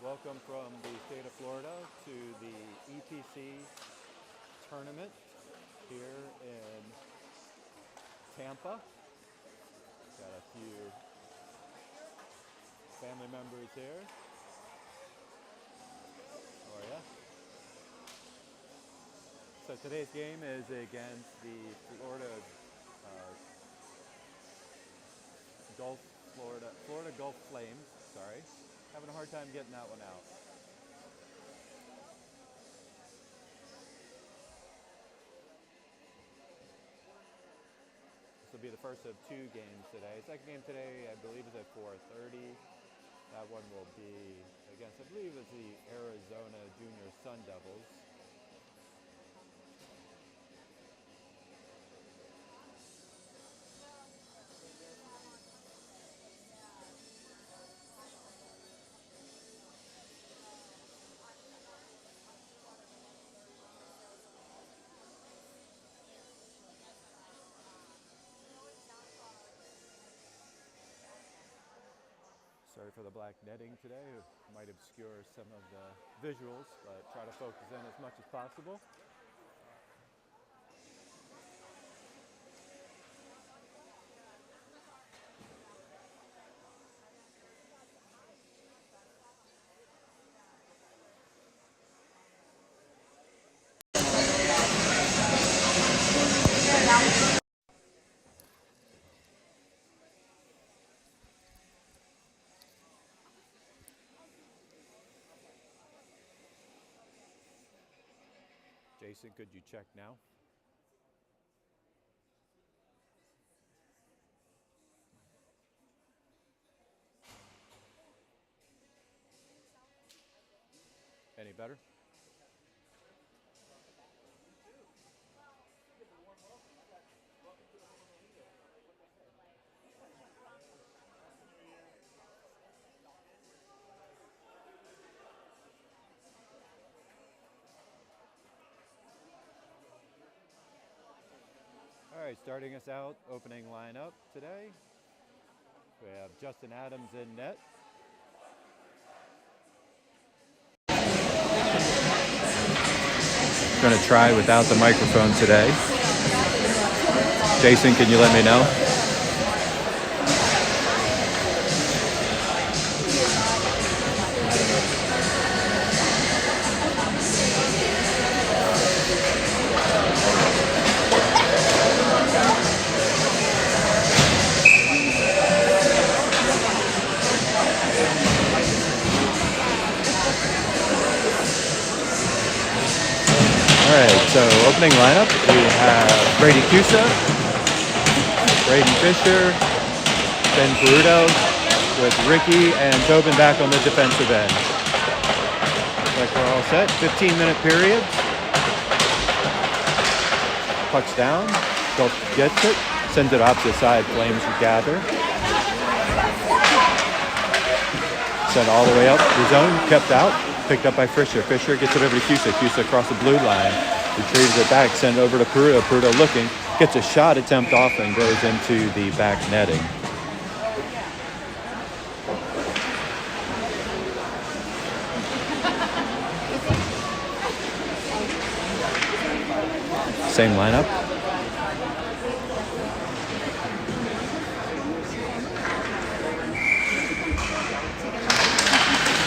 Welcome from the state of Florida to the ETC tournament here in Tampa. Got a few family members here. How are ya? So today's game is against the Florida Gulf Flames. Sorry, having a hard time getting that one out. This will be the first of two games today. Second game today, I believe, is at 4:30. That one will be against, I believe, it's the Arizona Junior Sun Devils. Sorry for the black netting today. It might obscure some of the visuals, but try to focus in as much as possible. Jason, could you check now? Any better? All right, starting us out, opening lineup today. We have Justin Adams in net. Going to try without the microphone today. Jason, can you let me know? All right, so opening lineup, we have Brady Cusa, Braden Fisher, Ben Peruto, with Ricky and Tobin back on the defensive end. Looks like we're all set. 15-minute periods. Puck's down. Gulf gets it. Sends it opposite side. Flames gather. Sent all the way up the zone. Kept out. Picked up by Fisher. Fisher gets it over to Cusa. Cusa across the blue line. Retrieves it back. Sent it over to Peruto. Peruto looking. Gets a shot attempt off and goes into the back netting. Same lineup.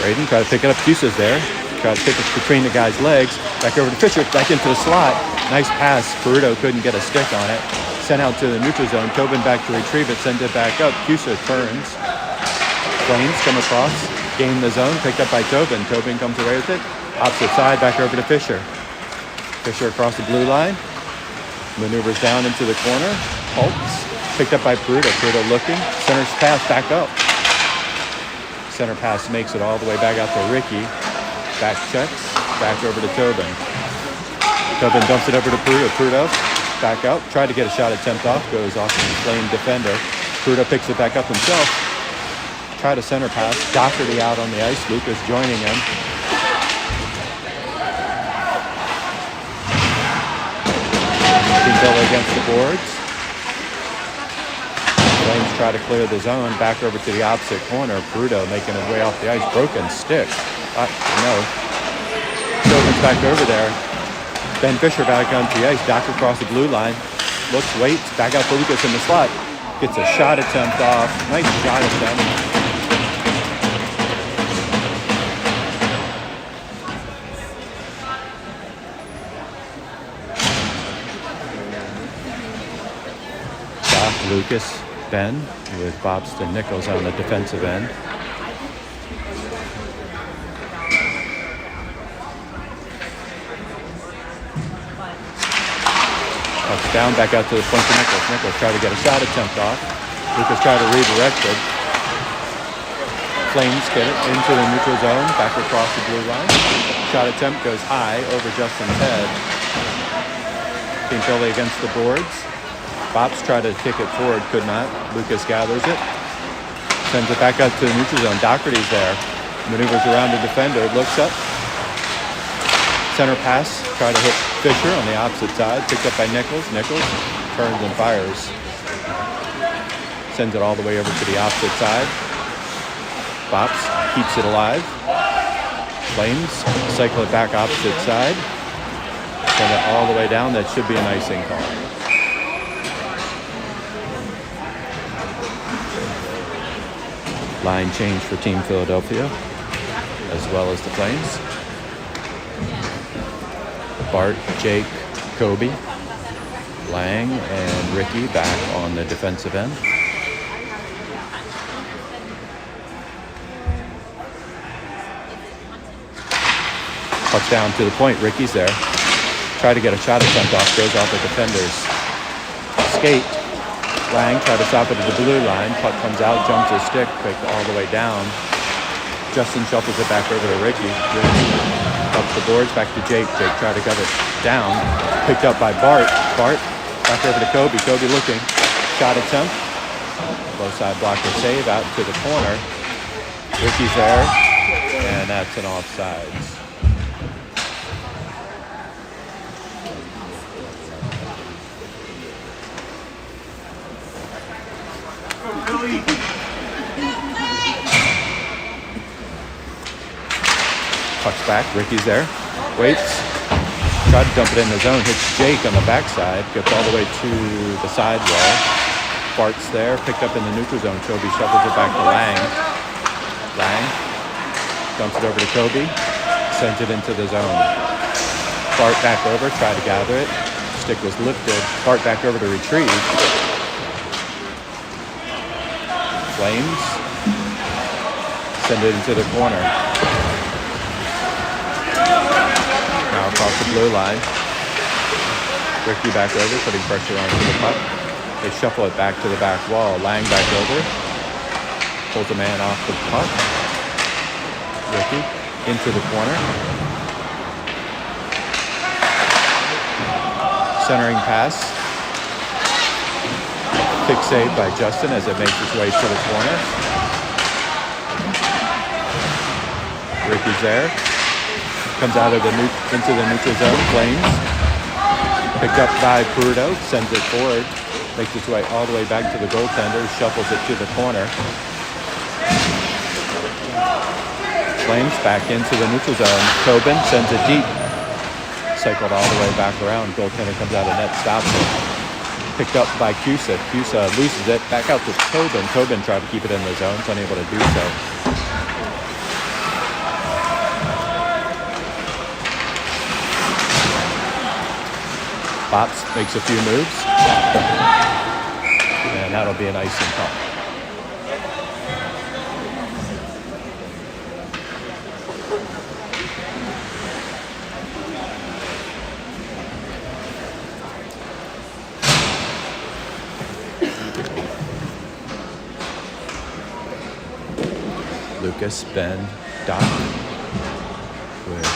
Braden try to pick it up. Cusa's there. Try to pick it between the guy's legs. Back over to Fisher. Back into the slot. Nice pass. Peruto couldn't get a stick on it. Sent out to the neutral zone. Tobin back to retrieve it. Send it back up. Cusa turns. Flames come across. Gain the zone. Picked up by Tobin. Tobin comes away with it. Opposite side. Back over to Fisher. Fisher across the blue line. Maneuvers down into the corner. Halts. Picked up by Peruto. Peruto looking. Center's pass back up. Center pass makes it all the way back out to Ricky. Back checks. Back over to Tobin. Tobin dumps it over to Peruto. Peruto back out. Tried to get a shot attempt off. Goes off the flame defender. Peruto picks it back up himself. Tried a center pass. Doherty out on the ice. Lucas joining him. Villa against the boards. Flames try to clear the zone. Back over to the opposite corner. Peruto making his way off the ice. Broken stick. No. Tobin's back over there. Ben Fisher back onto the ice. Doc across the blue line. Looks, waits. Back out to Lucas in the slot. Gets a shot attempt off. Nice shot attempt. Lucas, Ben, with Bobston Nichols on the defensive end. Pucks down, back out to the point to Nichols. Nichols tried to get a shot attempt off. Lucas tried to redirect it. Flames get it into the neutral zone, back across the blue line. Shot attempt goes high over Justin's head. Team Philly against the boards. Bops tried to kick it forward, could not. Lucas gathers it. Sends it back out to the neutral zone. Doherty's there. Maneuvers around the defender, looks up. Center pass, try to hit Fisher on the opposite side. Picked up by Nichols. Nichols turns and fires. Sends it all the way over to the opposite side. Bops keeps it alive. Flames cycle it back opposite side. Send it all the way down. That should be an icing call. Line change for Team Philadelphia, as well as the Flames. Bart, Jake, Kobe, Lang, and Ricky back on the defensive end. Puck's down to the point. Ricky's there. Try to get a shot attempt off. Goes off the defender's skate. Lang tried to stop it at the blue line. Puck comes out, jumps his stick, picked all the way down. Justin shuffles it back over to Ricky. Ricky up the boards, back to Jake. Jake tried to get it down. Picked up by Bart. Bart back over to Kobe. Kobe looking. Shot attempt. Low side blocker save out to the corner. Ricky's there. And that's an offsides. Puck's back. Ricky's there. Waits. Tried to dump it in the zone. Hits Jake on the backside. Gets all the way to the sidewall. Bart's there. Picked up in the neutral zone. Kobe shuffles it back to Lang. Lang dumps it over to Kobe. Sends it into the zone. Bart back over. Tried to gather it. Stick was lifted. Bart back over to retrieve. Flames send it into the corner. Now across the blue line. Ricky back over, putting pressure onto the puck. They shuffle it back to the back wall. Lang back over. Pulls a man off the puck. Ricky into the corner. Centering pass. Kick save by Justin as it makes its way to the corner. Ricky's there. Comes out of into the neutral zone. Flames. Picked up by Peruto. Sends it forward. Makes its way all the way back to the goaltender. Shuffles it to the corner. Flames back into the neutral zone. Tobin sends it deep. Cycled all the way back around. Goaltender comes out of net. Stops it. Picked up by Cusa. Cusa loses it. Back out to Tobin. Tobin tried to keep it in the zone. It's unable to do so. Bops makes a few moves. And that'll be an icing call. Lucas, Ben, Doc, with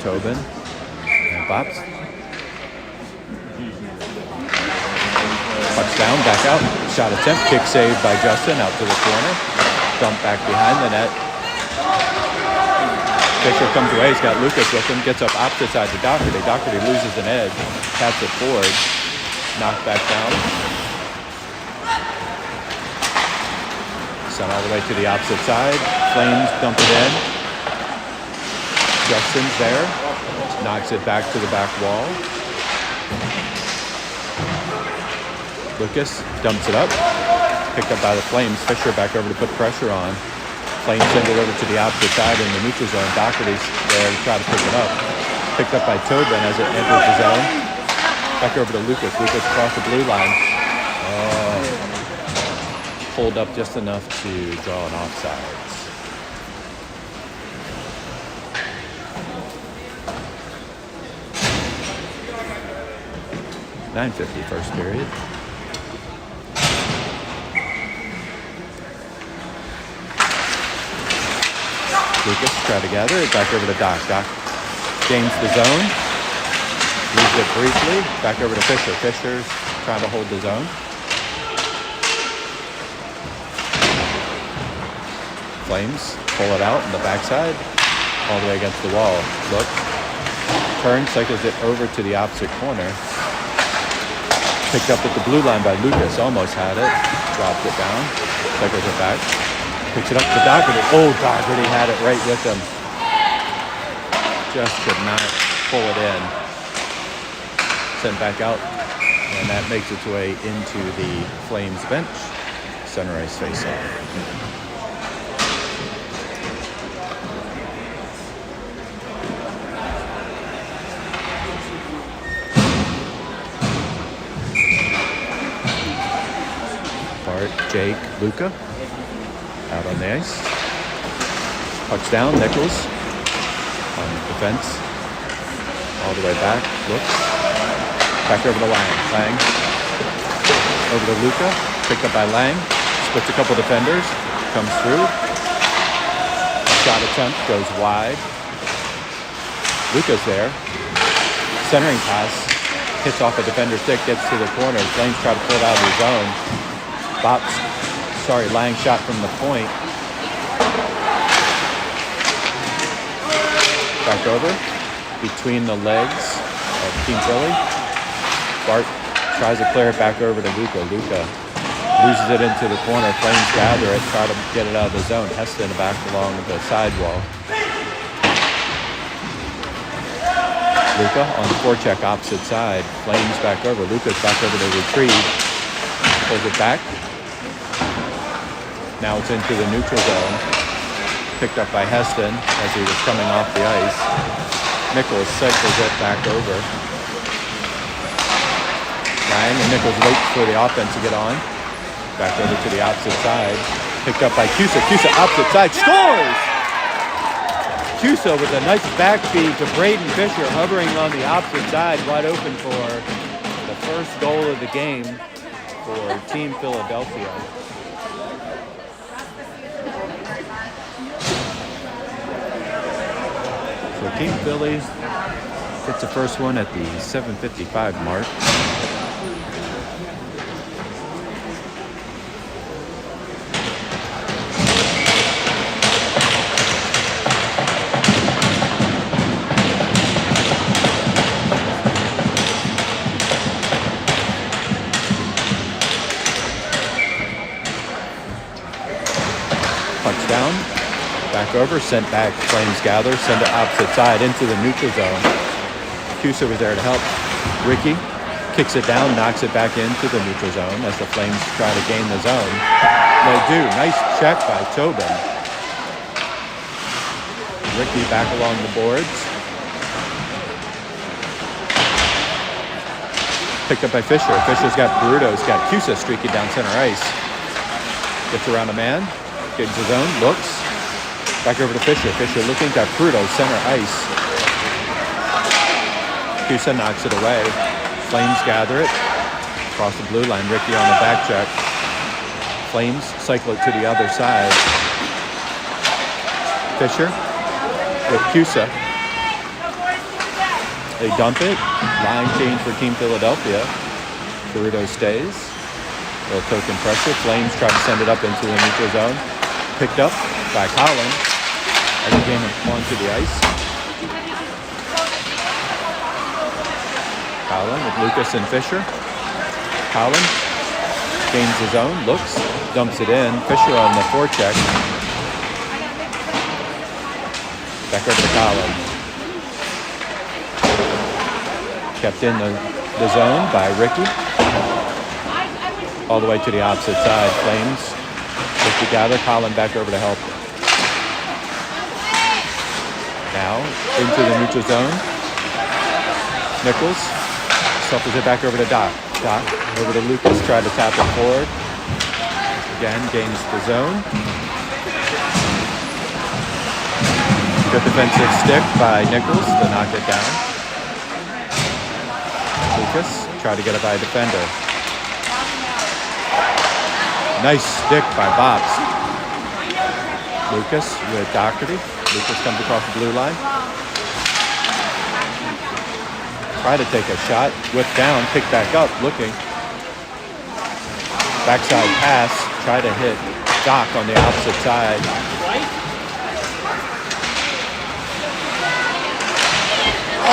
Tobin and Bops. Puck's down, back out. Shot attempt, kick saved by Justin out to the corner. Dump back behind the net. Fisher comes away, he's got Lucas with him, gets up opposite side to Doherty. Doherty loses an edge, taps it forward, knocked back down. Sent all the way to the opposite side. Flames dump it in. Justin's there. Knocks it back to the back wall. Lucas dumps it up. Picked up by the Flames. Fisher back over to put pressure on. Flames send it over to the opposite side in the neutral zone. Doherty's there to try to pick it up. Picked up by Tobin as it enters the zone. Back over to Lucas. Lucas across the blue line. Pulled up just enough to draw an offsides. .950 first period. Lucas try to gather it back over to Doc. Doc gains the zone. Leaves it briefly. Back over to Fisher. Fisher's trying to hold the zone. Flames pull it out on the backside. All the way against the wall. Look. Turns, cycles it over to the opposite corner. Picked up at the blue line by Lucas. Almost had it. Dropped it down. Cycles it back. Picks it up to Doherty. Oh, Doherty had it right with him. Just could not pull it in. Sent back out. And that makes its way into the Flames bench. Center ice face-off. Jake, Luca, out on the ice. Pucks down, Nichols on defense. All the way back, looks. Back over to Lang. Lang over to Luca, picked up by Lang. Splits a couple defenders, comes through. Shot attempt goes wide. Luca's there. Centering pass, hits off a defender's stick, gets to the corner. Flames try to pull it out of the zone. Lang shot from the point. Back over, between the legs of Team Philly. Bart tries to clear it back over to Luca. Luca loses it into the corner. Flames gather it, try to get it out of the zone. Heston back along the sidewall. Luca on the forecheck opposite side. Flames back over. Luca's back over to retrieve. Pulls it back. Now it's into the neutral zone. Picked up by Heston as he was coming off the ice. Nichols cycles it back over. Lang and Nichols waits for the offense to get on. Back over to the opposite side. Picked up by Cusa. Cusa opposite side. Scores! Cusa with a nice back feed to Braden Fisher, hovering on the opposite side, wide open for the first goal of the game for Team Philadelphia. So Team Philly gets the first one at the 7:55 mark. Punch down. Back over, sent back, Flames gather, send it opposite side into the neutral zone. Cusa was there to help. Ricky kicks it down, knocks it back into the neutral zone as the Flames try to gain the zone. They do. Nice check by Tobin. Ricky back along the boards. Picked up by Fisher. Fisher's got Bruto's got Cusa streaking down center ice. Gets around a man, gets his zone, looks. Back over to Fisher. Fisher looking, got Prudo, center ice. Cusa knocks it away. Flames gather it. Across the blue line, Ricky on the back check. Flames cycle it to the other side. Fisher with Cusa. They dump it. Line change for Team Philadelphia. Prudo stays. A little token pressure. Flames try to send it up into the neutral zone. Picked up by Collin as he came onto the ice. Collin with Lucas and Fisher. Collin gains his own, looks, dumps it in. Fisher on the forecheck. Back over to Collin. Kept in the zone by Ricky. All the way to the opposite side. Flames look to gather. Colin back over to help. Now into the neutral zone. Nichols suffers it back over to Doc. Doc over to Lucas. Tried to tap it forward. Again, gains the zone. Good defensive stick by Nichols to knock it down. Lucas tried to get it by a defender. Nice stick by Bobs. Lucas with Doherty. Lucas comes across the blue line. Try to take a shot. Whip down. Pick back up. Looking. Backside pass. Try to hit Doc on the opposite side.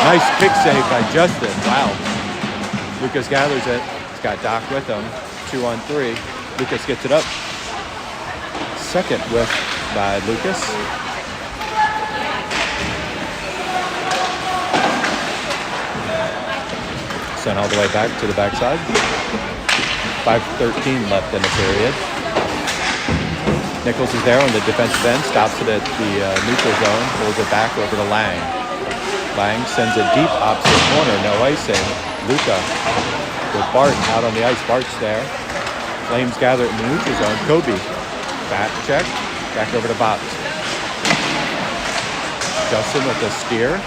Nice kick save by Justin. Wow. Lucas gathers it. He's got Doc with him. 2-on-3. Lucas gets it up. Second whiff by Lucas. Sent all the way back to the backside. 5:13 left in the period. Nichols is there on the defensive end. Stops it at the neutral zone. Pulls it back over to Lang. Lang sends it deep opposite corner. No icing. Luca with Bart out on the ice. Bart's there. Flames gather it in the neutral zone. Kobe. Back check. Back over to Bobs. Justin with the steer.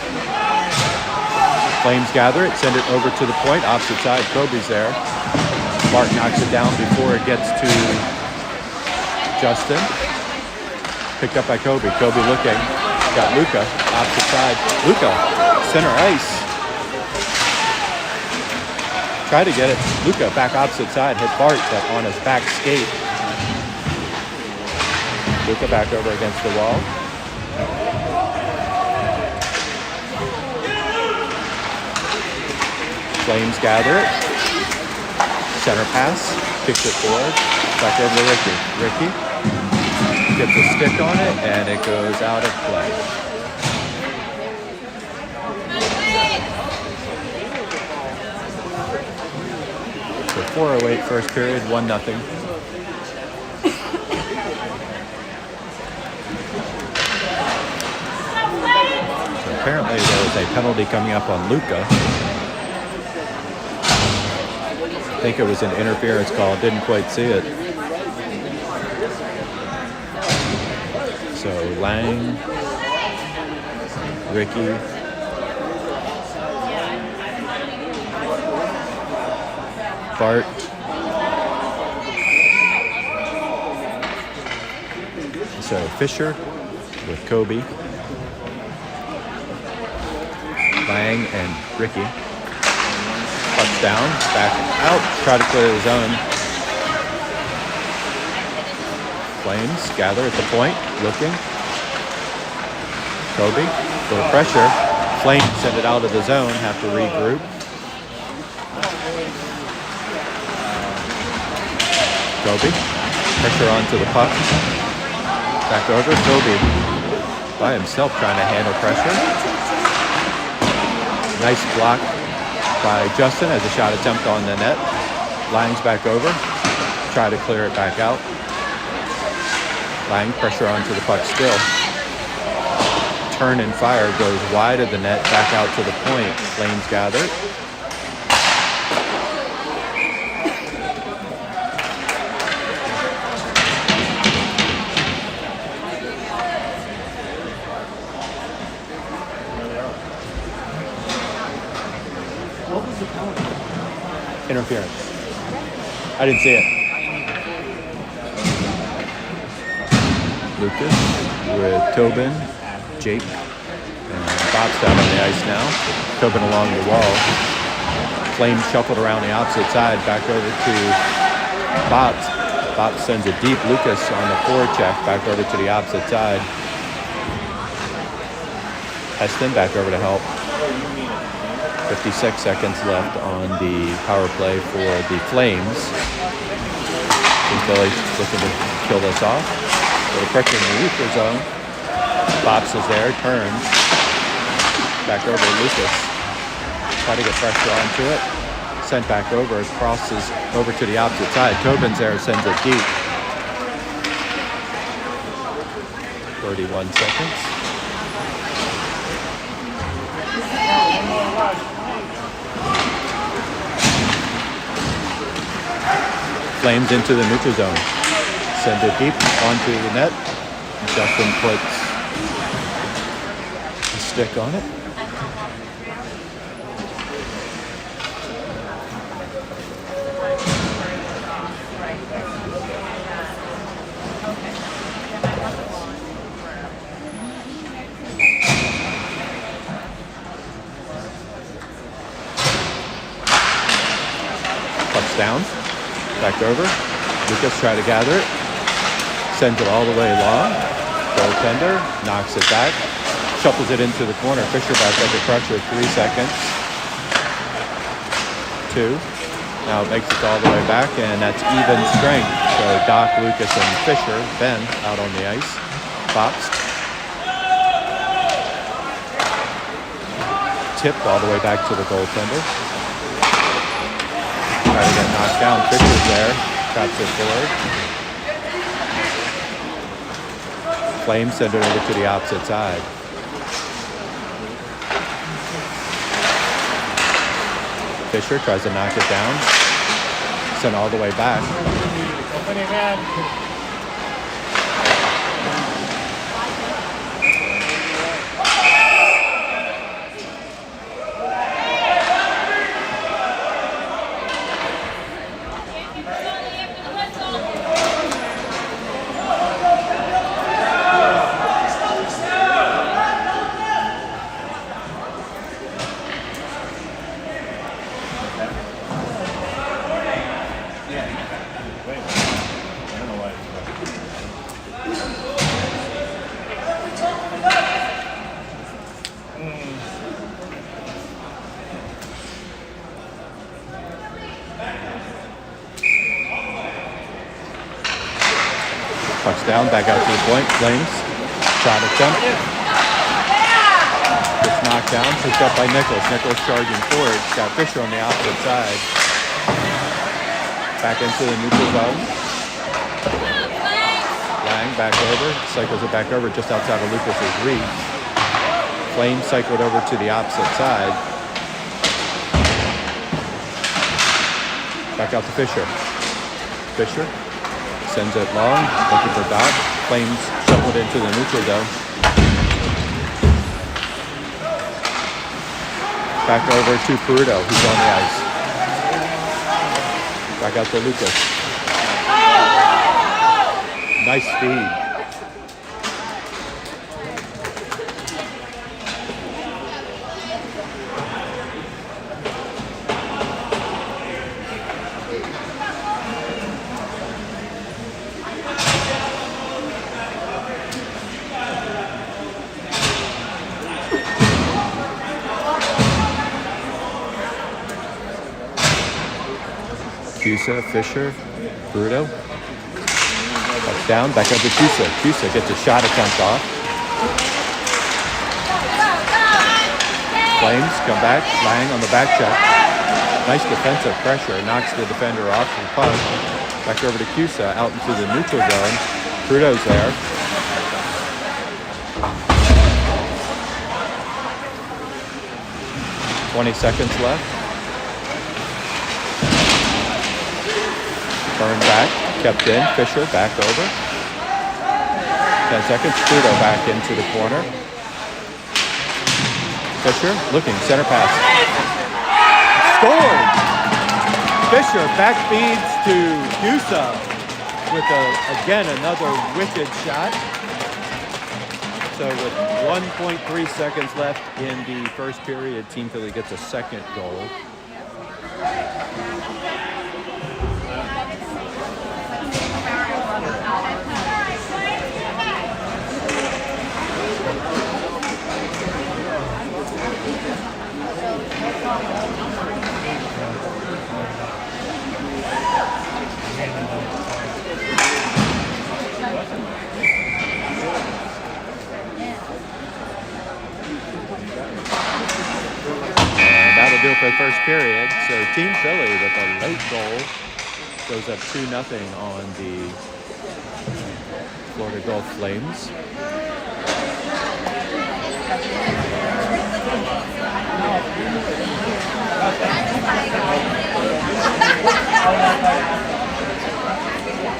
Flames gather it. Send it over to the point. Opposite side. Kobe's there. Bart knocks it down before it gets to Justin. Picked up by Kobe. Kobe looking. Got Luca. Opposite side. Luca. Center ice. Try to get it. Luca back opposite side. Hit Bart, but on his back skate. Luca back over against the wall. Flames gather it. Center pass. Kicks it forward. Back over to Ricky. Ricky gets a stick on it, and it goes out of play. So 4:08 first period, 1-0. So apparently there was a penalty coming up on Luca. I think it was an interference call. Didn't quite see it. So Lang, Ricky, Bart, so Fisher with Kobe, Lang and Ricky. Pucks down, back out, try to clear the zone. Flames gather at the point, looking. Kobe, little pressure. Flames send it out of the zone, have to regroup. Kobe, pressure onto the puck. Back over, Kobe by himself trying to handle pressure. Nice block by Justin as a shot attempt on the net. Lang's back over, try to clear it back out. Lang pressure onto the puck still. Turn and fire goes wide of the net, back out to the point. Flames gather. What was the penalty? Interference. I didn't see it. Lucas with Tobin, Jake, and Bob's down on the ice now. Tobin along the wall. Flames shuffled around the opposite side, back over to Bob's. Bob's sends it deep. Lucas on the forecheck, back over to the opposite side. Heston back over to help. 56 seconds left on the power play for the Flames. Billy's looking to kill this off. Little pressure in the neutral zone. Bops is there, turns. Back over to Lucas. Try to get pressure onto it. Sent back over. Crosses over to the opposite side. Tobin's there, sends it deep. 31 seconds. Flames into the neutral zone. Send it deep onto the net. Justin puts a stick on it. Pucks down. Back over. Lucas try to gather it. Sends it all the way long. Goaltender knocks it back. Shuffles it into the corner. Fisher back under pressure. 3 seconds. 2. Now it makes it all the way back, and that's even strength. So Doc, Lucas, and Fisher, Ben, out on the ice. Boxed. Tipped all the way back to the goaltender. Try to get knocked down. Fisher's there. Traps it forward. Flames send it over to the opposite side. Fisher tries to knock it down. Sent all the way back. Pucks down, back out to the point. Flames. Shot attempt. Gets knocked down. Picked up by Nichols. Nichols charging forward. Got Fisher on the opposite side. Back into the neutral zone. Lang back over. Cycles it back over just outside of Lucas's reach. Flames cycled over to the opposite side. Back out to Fisher. Fisher. Sends it long, looking for Doc. Flames shuffled into the neutral zone. Back over to Peruto, who's on the ice. Back out to Lucas. Nice speed. Cusa, Fisher, Bruto. Pucks down, back up to Cusa. Cusa gets a shot attempt off. Flames come back. Lang on the back check. Nice defensive pressure. Knocks the defender off the puck. Back over to Cusa, out into the neutral zone. Bruto's there. "20 seconds left. Burned back, kept in, Fisher back over. 10 seconds, Trudeau back into the corner. Fisher looking, center pass. Scored! Fisher back feeds to Cusa with again another wicked shot. So with 1.3 seconds left in the first period, Team Philly gets a second goal. That'll do it period. So Team Philly with a late goal goes up 2-0 on the Florida Gulf Flames.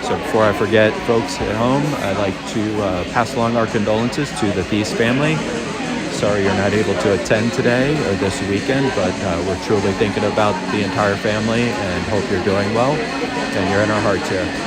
So before I forget, folks at home, I'd like to pass along our condolences to the Thies family. Sorry you're not able to attend today or this weekend, but we're truly thinking about the entire family and hope you're doing well, and you're in our hearts here.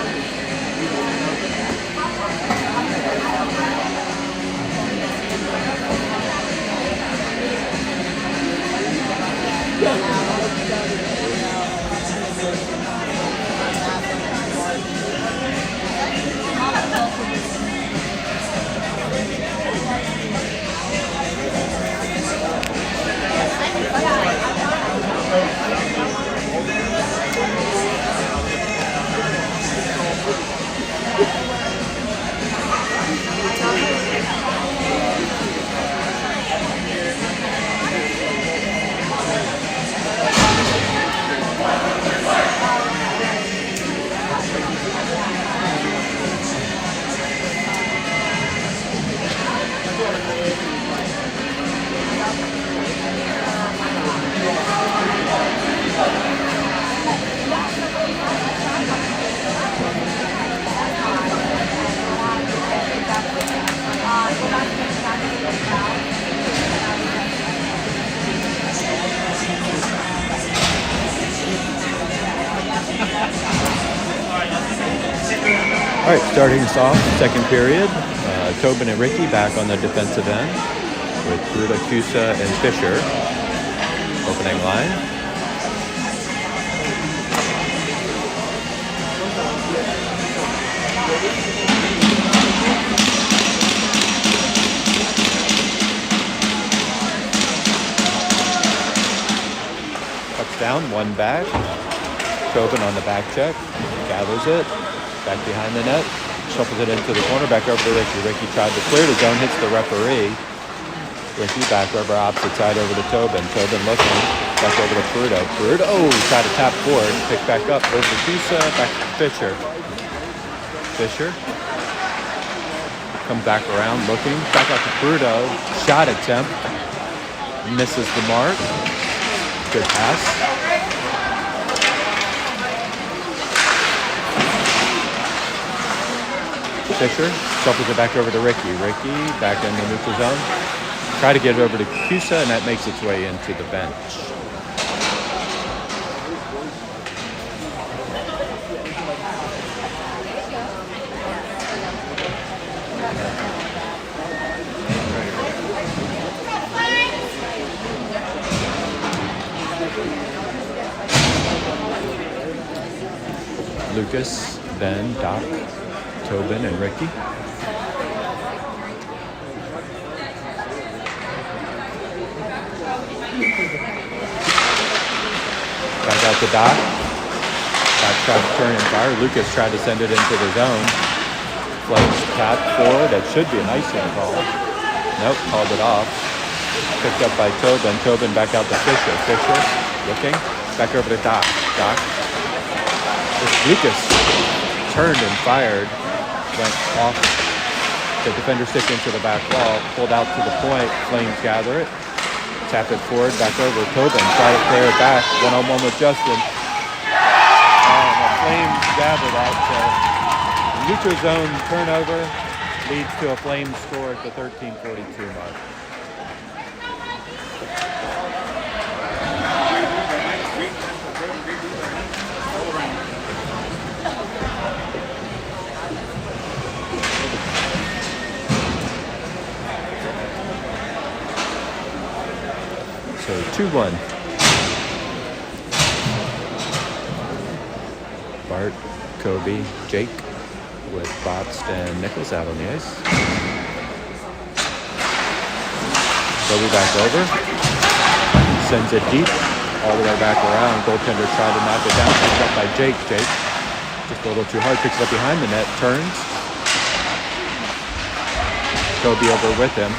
All right, starting us off, second period. Tobin and Ricky back on the defensive end with Bruda, Cusa, and Fisher. Opening line. Puck's down, one back. Tobin on the back check, gathers it. Back behind the net, shuffles it into the corner, back over to Ricky. Ricky tried to clear the zone, hits the referee. Ricky back over opposite side over to Tobin. Tobin looking, back over to Peruto. Peruto, tried to tap forward, pick back up, over to Cusa, back to Fisher. Fisher comes back around, looking, back out to Peruto. Shot attempt, misses the mark. Good pass. Fisher shuffles it back over to Ricky. Ricky back in the neutral zone. Try to get it over to Cusa, and that makes its way into the bench. Lucas, Ben, Doc, Tobin, and Ricky. Back out to Doc. Doc tried to turn and fire. Lucas tried to send it into the zone. Flames tap forward. That should be an icing call. Nope, called it off. Picked up by Tobin. Tobin back out to Fisher. Fisher looking. Back over to Doc. Doc. Lucas turned and fired. Went off the defender stick into the back wall, pulled out to the point. Flames gather it, tap it forward, back over. Tobin try to clear it back, one-on-one with Justin. And the Flames gather that. Neutral zone turnover leads to a Flames score at the 13:42 mark. So 2-1. Bart, Kobe, Jake with Bobst and Nichols out on the ice. Kobe back over. Sends it deep all the way back around. Goaltender tried to knock it down. Picked up by Jake. Jake just a little too hard. Picks it up behind the net. Turns. Kobe over with him.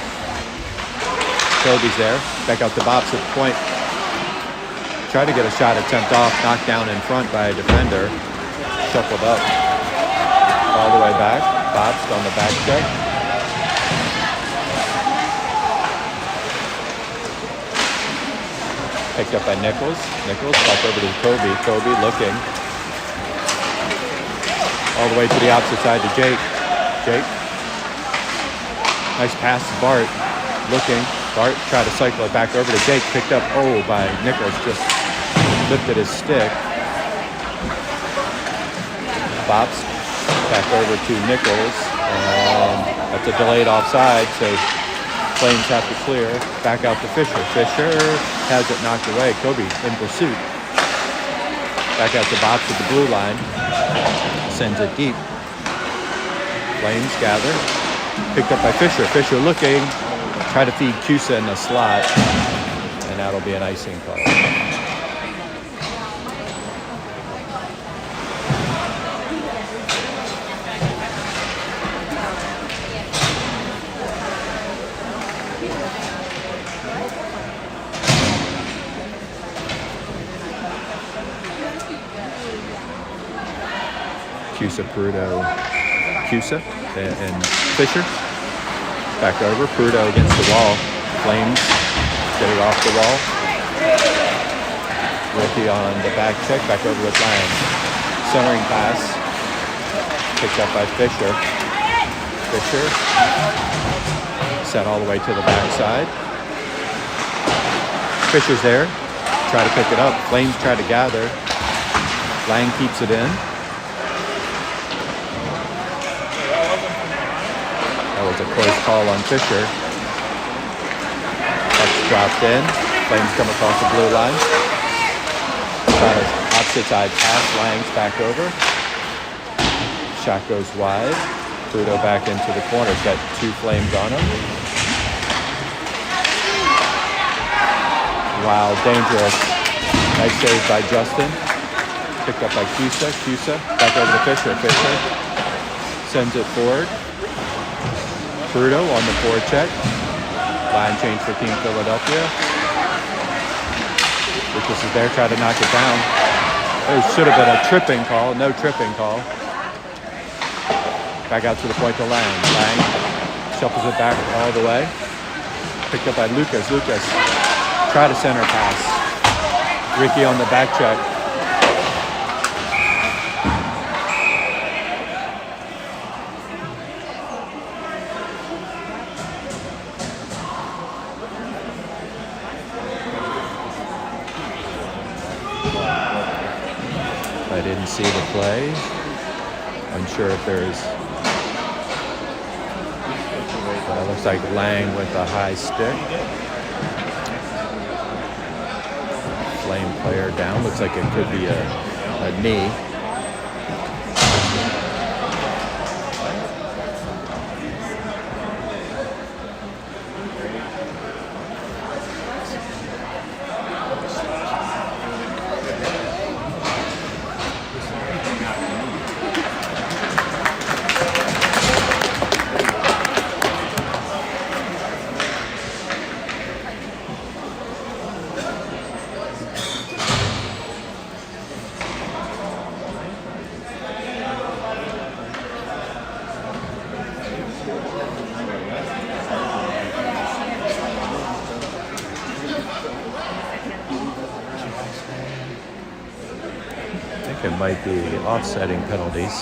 Kobe's there. Back out to Bob's at the point. tried to get a shot attempt off, knocked down in front by a defender, shuffled up all the way back, bobsed on the back check. Picked up by Nichols. Nichols back over to Kobe. Kobe looking all the way to the opposite side to Jake. Jake. Nice pass to Bart. Looking. Bart tried to cycle it back over to Jake. Picked up, by Nichols. Just lifted his stick. Bops back over to Nichols. That's a delayed offside, so Flames have to clear. Back out to Fisher. Fisher has it knocked away. Kobe in pursuit. Back out to Bops at the blue line. Sends it deep. Flames gather. Picked up by Fisher. Fisher looking. Try to feed Cusa in the slot. And that'll be an icing call. Cusa and Fisher. Back over. Prudo against the wall. Flames get it off the wall. Ricky on the back check. Back over with Lang. Centering pass. Picked up by Fisher. Fisher. Sent all the way to the backside. Fisher's there. Try to pick it up. Flames try to gather. Lang keeps it in. That was a close call on Fisher. Puck's dropped in. Flames come across the blue line. Try to opposite side pass. Lang's back over. Shot goes wide. Prudo back into the corner. He's got two Flames on him. Wow, dangerous. Nice save by Justin. Picked up by Cusa. Cusa back over to Fisher. Fisher sends it forward. Prudo on the forecheck. Line change for Team Philadelphia. Lucas is there, try to knock it down. There should have been a tripping call. No tripping call. Back out to the point to Lang. Lang shuffles it back all the way. Picked up by Lucas. Lucas try to center pass. Ricky on the back check. I didn't see the play. Unsure if there's... It looks like Lang with a high stick. Flame player down. Looks like it could be a knee. It might be offsetting penalties.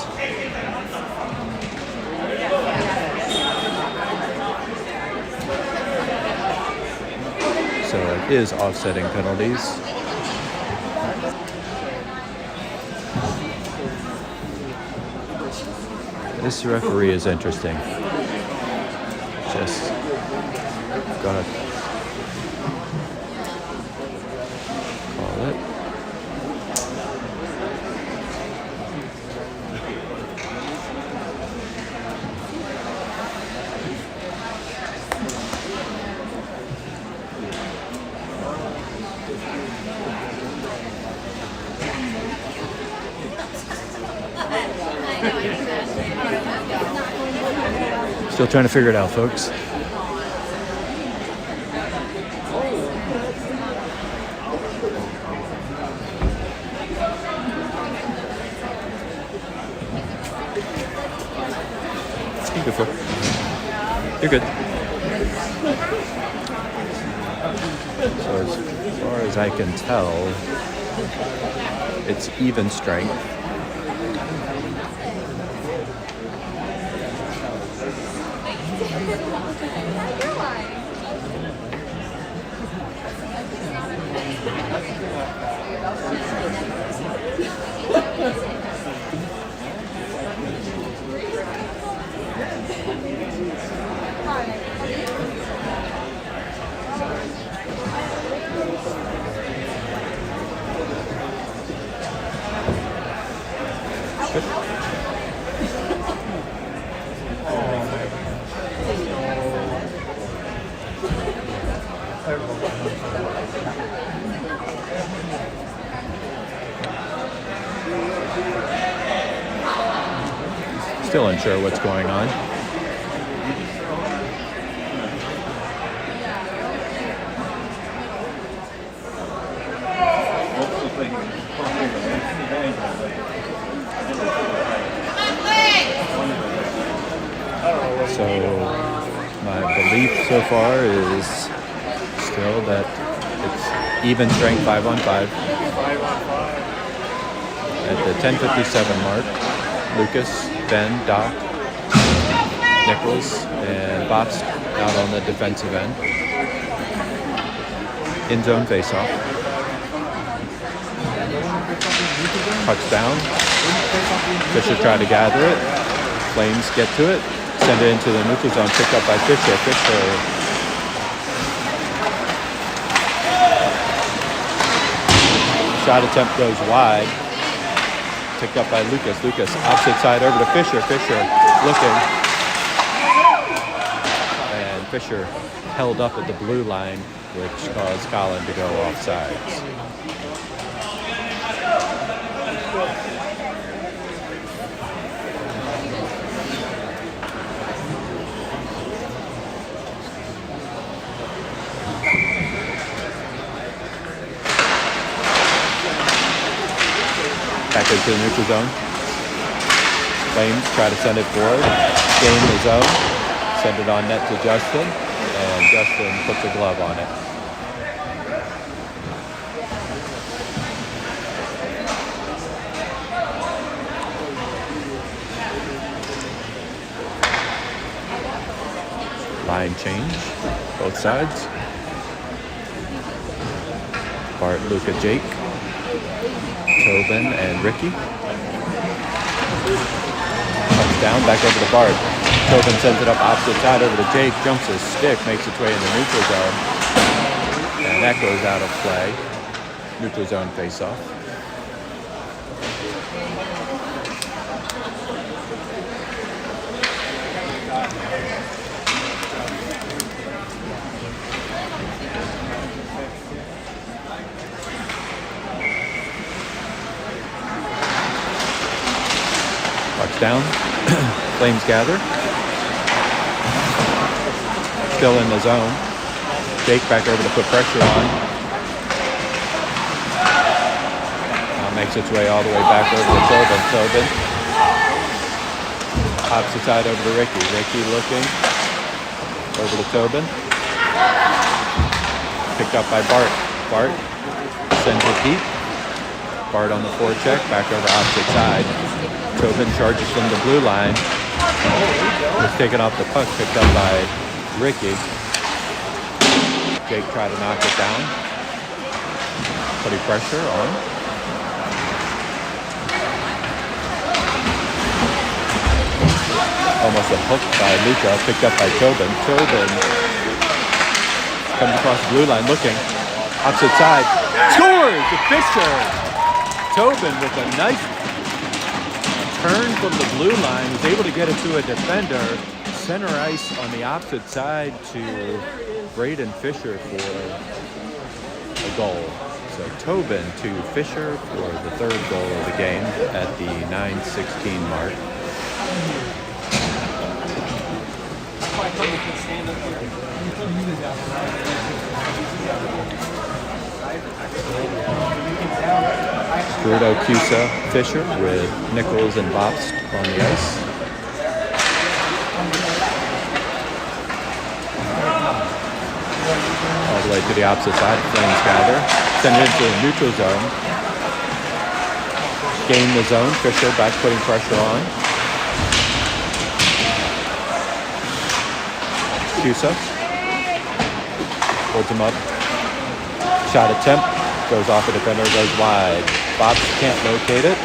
So it is offsetting penalties. This referee is interesting. Just gonna call it. Still trying to figure it out, folks. Good for. You're good. So as far as I can tell, it's even strength. Still unsure what's going on. So my belief so far is still that it's even strength 5-on-5. At the 10:57 mark, Lucas, Ben, Doc, Nichols, and Bob's out on the defensive end. In zone faceoff. Puck's down. Fisher tried to gather it. Flames get to it. Send it into the neutral zone. Picked up by Fisher. Fisher. Shot attempt goes wide. Picked up by Lucas. Lucas opposite side over to Fisher. Fisher looking. And Fisher held up at the blue line, which caused Colin to go off sides. Back into the neutral zone. Flames try to send it forward. Gain the zone. Send it on net to Justin. And Justin puts a glove on it. Line change. Both sides. Bart, Luca, Jake. Tobin and Ricky. Comes down, back over to Bart. Tobin sends it up opposite side over to Jake. Jumps his stick, makes its way in the neutral zone. And that goes out of play. Neutral zone face-off. Down. Flames gather. Still in the zone. Jake back over to put pressure on. Now makes its way all the way back over to Tobin. Tobin. Opposite side over to Ricky. Ricky looking. Over to Tobin. Picked up by Bart. Bart sends it deep. Bart on the forecheck. Back over opposite side. Tobin charges from the blue line. Was taken off the puck, picked up by Ricky. Jake tried to knock it down. Putting pressure on. Almost a hook by Luca, picked up by Tobin. Tobin comes across the blue line looking. Opposite side. Scores! To Fisher! Tobin with a nice turn from the blue line, was able to get it to a defender. Center ice on the opposite side to Braden Fisher for a goal. So Tobin to Fisher for the third goal of the game at the 9:16 mark. Bruto, Cusa, Fisher with Nichols and Bobst on the ice. way to the opposite side. Flames gather. Send it into the neutral zone. Gain the zone. Fisher back putting pressure on. Cusa holds him up. Shot attempt. Goes off a defender. Goes wide. Bobs can't locate it.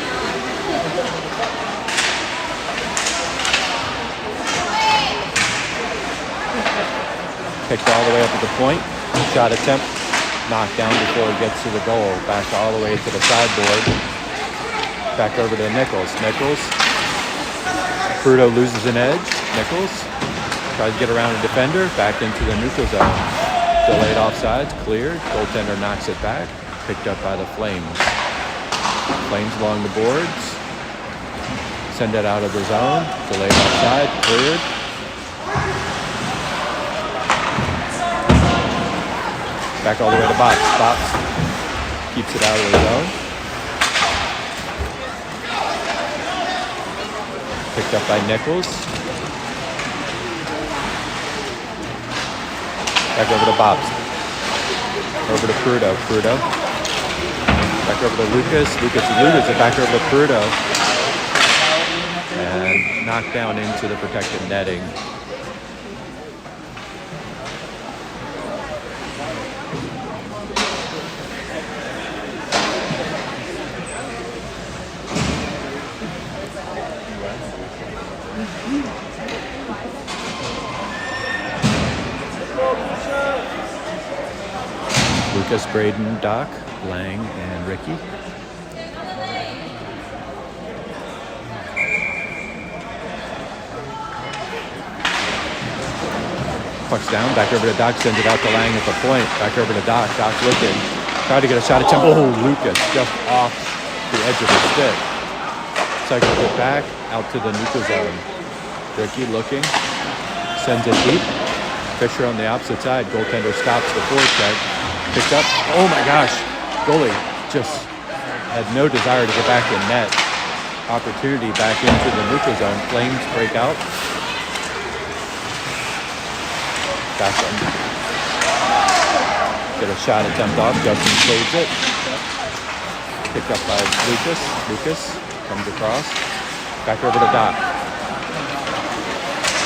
Picked all the way up at the point. Shot attempt. Knocked down before it gets to the goal. Back all the way to the sideboard. Back over to Nichols. Nichols. Fruto loses an edge. Nichols tries to get around a defender. Back into the neutral zone. Delayed offsides. Cleared. Goaltender knocks it back. Picked up by the Flames. Flames along the boards. Send it out of the zone. Delayed offside. Cleared. Back all the way to Box. Box keeps it out of the zone. Picked up by Nichols. Back over to Bobs. Over to Fruto. Fruto. Back over to Lucas. Lucas loses it back over to Fruto. And knocked down into the protected netting. Lucas, Braden, Doc, Lang, and Ricky. Puck's down, back over to Doc, sends it out to Lang at the point. Back over to Doc, Doc looking. Tried to get a shot at tempo. Oh, Lucas just off the edge of the stick. Cycles it back, out to the neutral zone. Ricky looking, sends it deep. Fisher on the opposite side. Goaltender stops the forecheck. Picked up. Oh my gosh. Goalie just had no desire to get back in net. Opportunity back into the neutral zone. Flames break out. Back on. Get a shot attempt off. Justin saves it. Picked up by Lucas. Lucas comes across. Back over to Doc.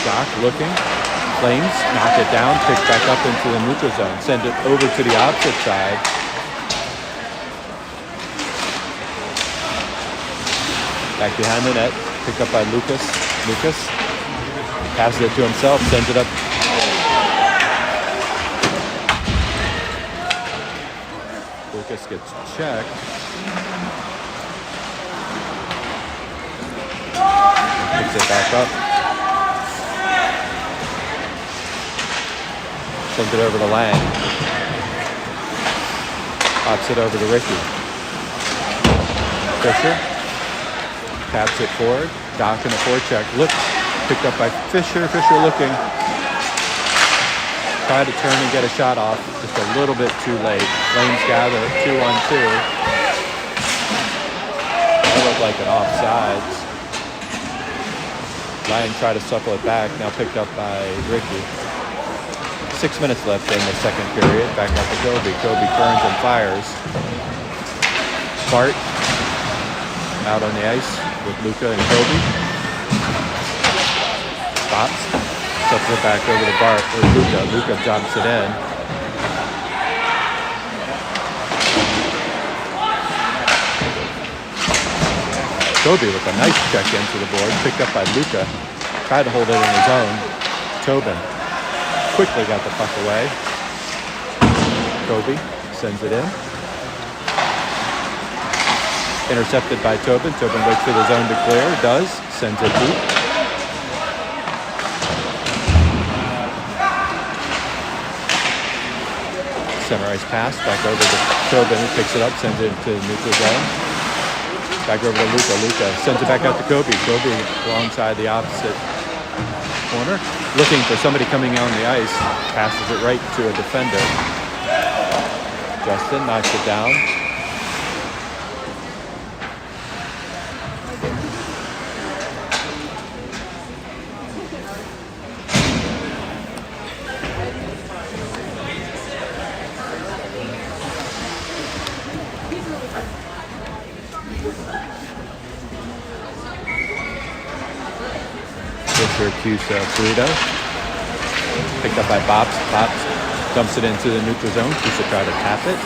Doc looking. Flames knock it down, pick back up into the neutral zone, send it over to the opposite side. Back behind the net, picked up by Lucas. Lucas passes it to himself, sends it up. Lucas gets checked. Picks it back up. Sends it over to Lang. Pops it over to Ricky. Fisher. Taps it forward. Doc in the forecheck. Look. Picked up by Fisher. Fisher looking. Tried to turn and get a shot off. Just a little bit too late. Flames gather. 2-on-2. That looked like an offsides. Lang tried to suckle it back. Now picked up by Ricky. 6 minutes left in the second period. Back up to Kobe. Kobe turns and fires. Bart out on the ice with Luca and Kobe. Stops. Sets it back over to Bart or Luca. Luca jumps it in. Kobe with a nice check into the board. Picked up by Luca. Tried to hold it in his own. Tobin quickly got the puck away. Kobe sends it in. Intercepted by Tobin. Tobin waits for the zone to clear. Does. Sends it deep. Center ice pass. Back over to Tobin. He picks it up. Sends it to the neutral zone. Back over to Luca. Luca sends it back out to Kobe. Kobe alongside the opposite corner. Looking for somebody coming on the ice. Passes it right to a defender. Justin knocks it down. Fisher, Cusa, Burrito. Picked up by Bops. Bops dumps it into the neutral zone. Cusa try to tap it.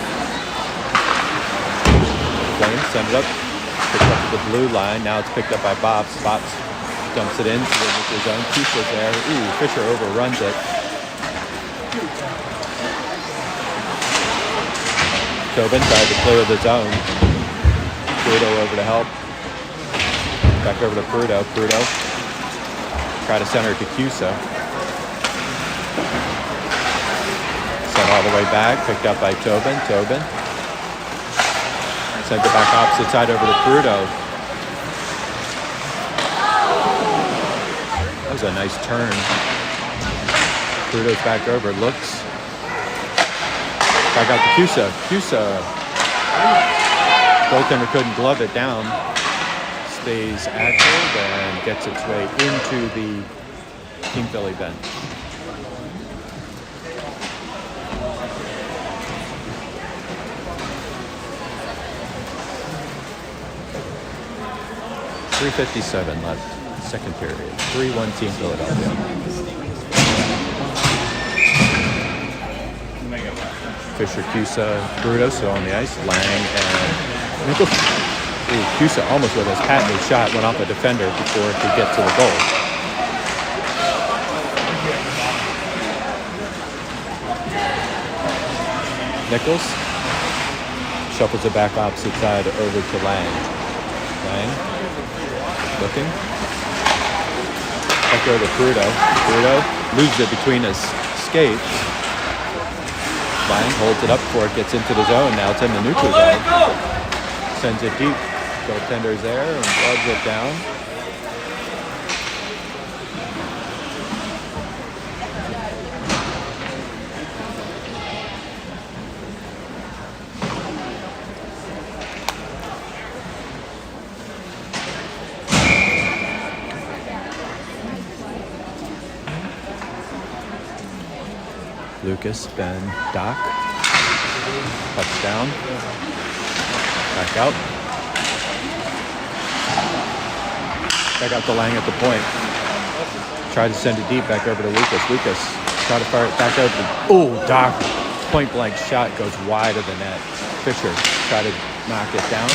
Flames send it up. Picked up to the blue line. Now it's picked up by Bops. Bops dumps it into the neutral zone. Cusa's there. Ooh, Fisher overruns it. Tobin tried to clear the zone. Burrito over to help. Back over to Burrito. Burrito try to center to Cusa. Sent all the way back. Picked up by Tobin. Tobin sent it back opposite side over to Burrito. That was a nice turn. Burrito's back over. Looks. Back out to Cusa. Cusa. Goaltender couldn't glove it down. Stays active and gets its way into the Team Philly bench. .357 left, second period. 3-1 Team Philadelphia. Fisher, Cusa, Burrito still on the ice. Lang and Nichols. Ooh, Cusa almost with his patented shot went off a defender before it could get to the goal. Nichols shuffles it back opposite side over to Lang. Lang looking. Back over to Burrito. Burrito loses it between his skates. Lang holds it up before it gets into the zone. Now it's in the neutral zone. Sends it deep. Goaltender's there and gloves it down. Lucas, Ben, Doc. Pucks down. Back out. Back out to Lang at the point. Try to send it deep back over to Lucas. Lucas try to fire it back out. Oh, Doc. Point blank shot goes wide of the net. Fisher try to knock it down.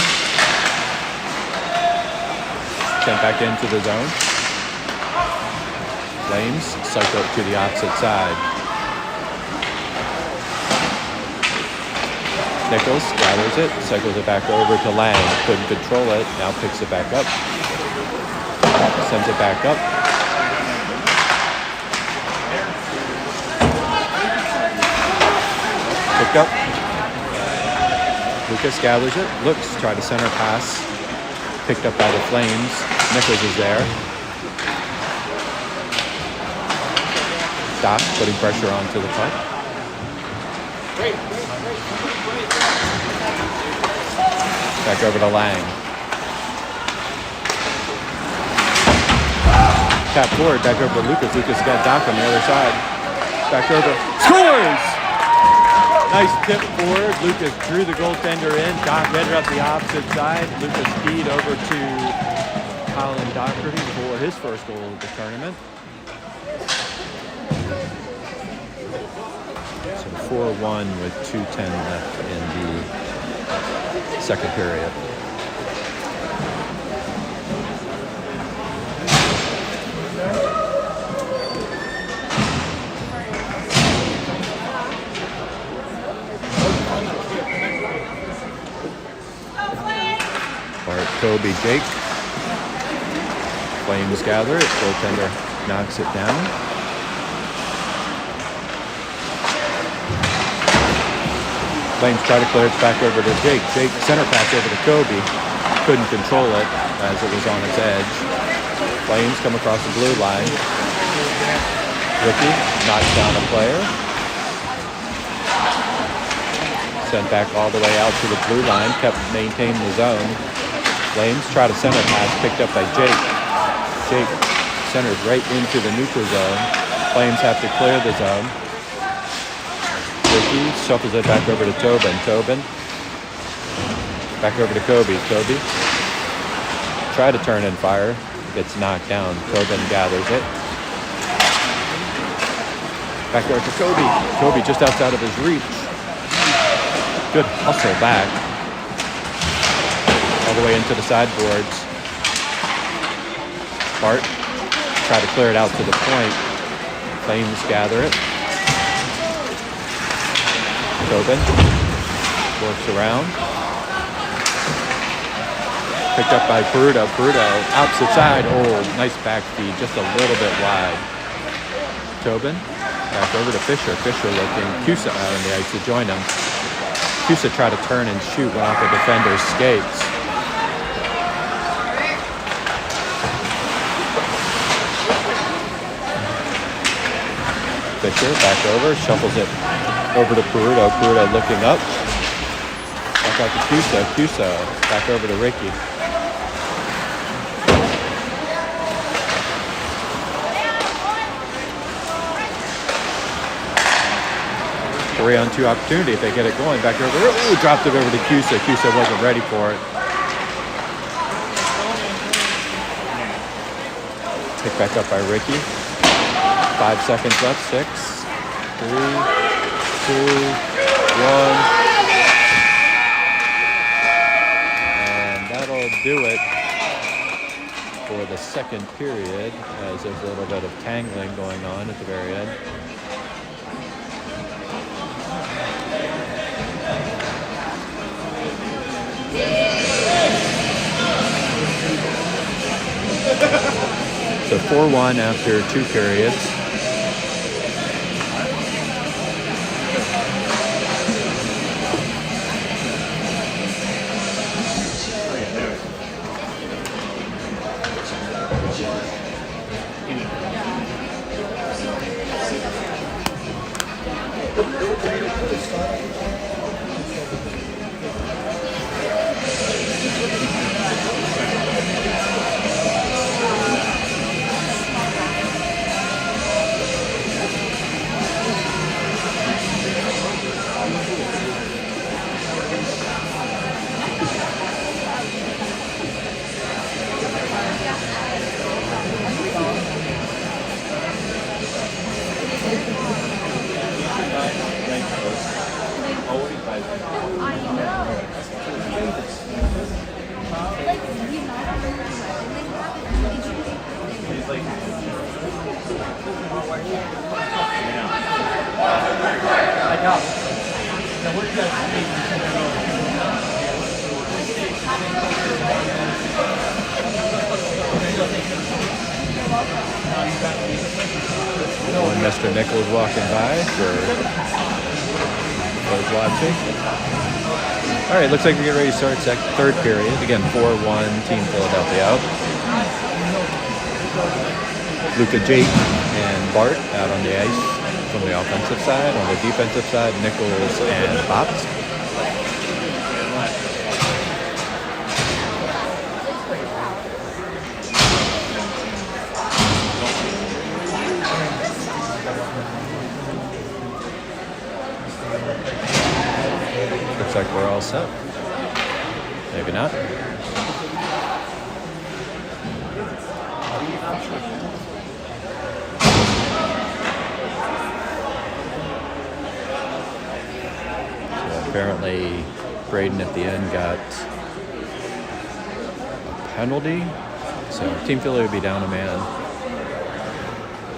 Sent back into the zone. Flames cycle to the opposite side. Nichols gathers it, cycles it back over to Lang. Couldn't control it. Now picks it back up. Sends it back up. Picked up. Lucas gathers it. Looks, try to center pass. Picked up by the Flames. Nichols is there. Doc putting pressure onto the puck. Back over to Lang. Tap forward, back over to Lucas. Lucas got Doc on the other side. Back over. Scores! Nice tip forward. Lucas drew the goaltender in. Doc headed up the opposite side. Lucas feed over to Colin Doherty for his first goal of the tournament. So 4-1 with 2:10 left in the second period. Bart, Kobe, Jake. Flames gather it. Goaltender knocks it down. Flames try to clear it back over to Jake. Jake center pass over to Kobe. Couldn't control it as it was on its edge. Flames come across the blue line. Ricky knocks down a player. Sent back all the way out to the blue line. Kept maintaining the zone. Flames try to center pass. Picked up by Jake. Jake centers right into the neutral zone. Flames have to clear the zone. Ricky shuffles it back over to Tobin. Tobin back over to Kobe. Kobe try to turn and fire. Gets knocked down. Tobin gathers it. Back there to Kobe. Kobe just outside of his reach. Good hustle back. All the way into the sideboards. Bart try to clear it out to the point. Flames gather it. Tobin works around. Picked up by Peruto. Peruto opposite side. Oh, nice back feed, just a little bit wide. Tobin back over to Fisher. Fisher looking. Cusa out on the ice to join him. Cusa tried to turn and shoot, went off the defender's skates. Fisher back over, shuffles it over to Peruto. Peruto looking up. Back out to Cusa. Cusa back over to Ricky. Three-on-two opportunity if they get it going. Back over. Ooh, dropped it over to Cusa. Cusa wasn't ready for it. Picked back up by Ricky. 5 seconds left. 6, 3, 2, 1. And that'll do it for the second period, as there's a little bit of tangling going on at the very end. So 4-1 after 2 periods. When Mr. Nichols walking by for those watching. All right, looks like we're getting ready to start third period. Again, 4-1, Team Philadelphia out. Luka, Jake, and Bart out on the ice from the offensive side. On the defensive side, Nichols and Bops. Looks like we're all set. Maybe not. So apparently, Braden at the end got a penalty. So Team Philly would be down a man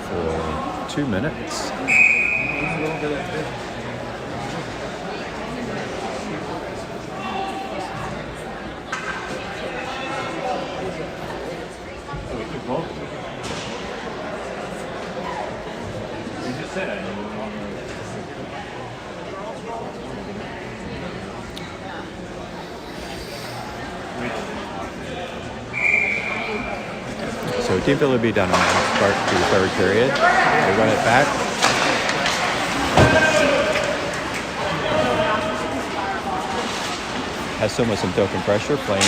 for 2 minutes. So Team Philly will be done on that start to the third period. They run it back. Has some with some token pressure. Flames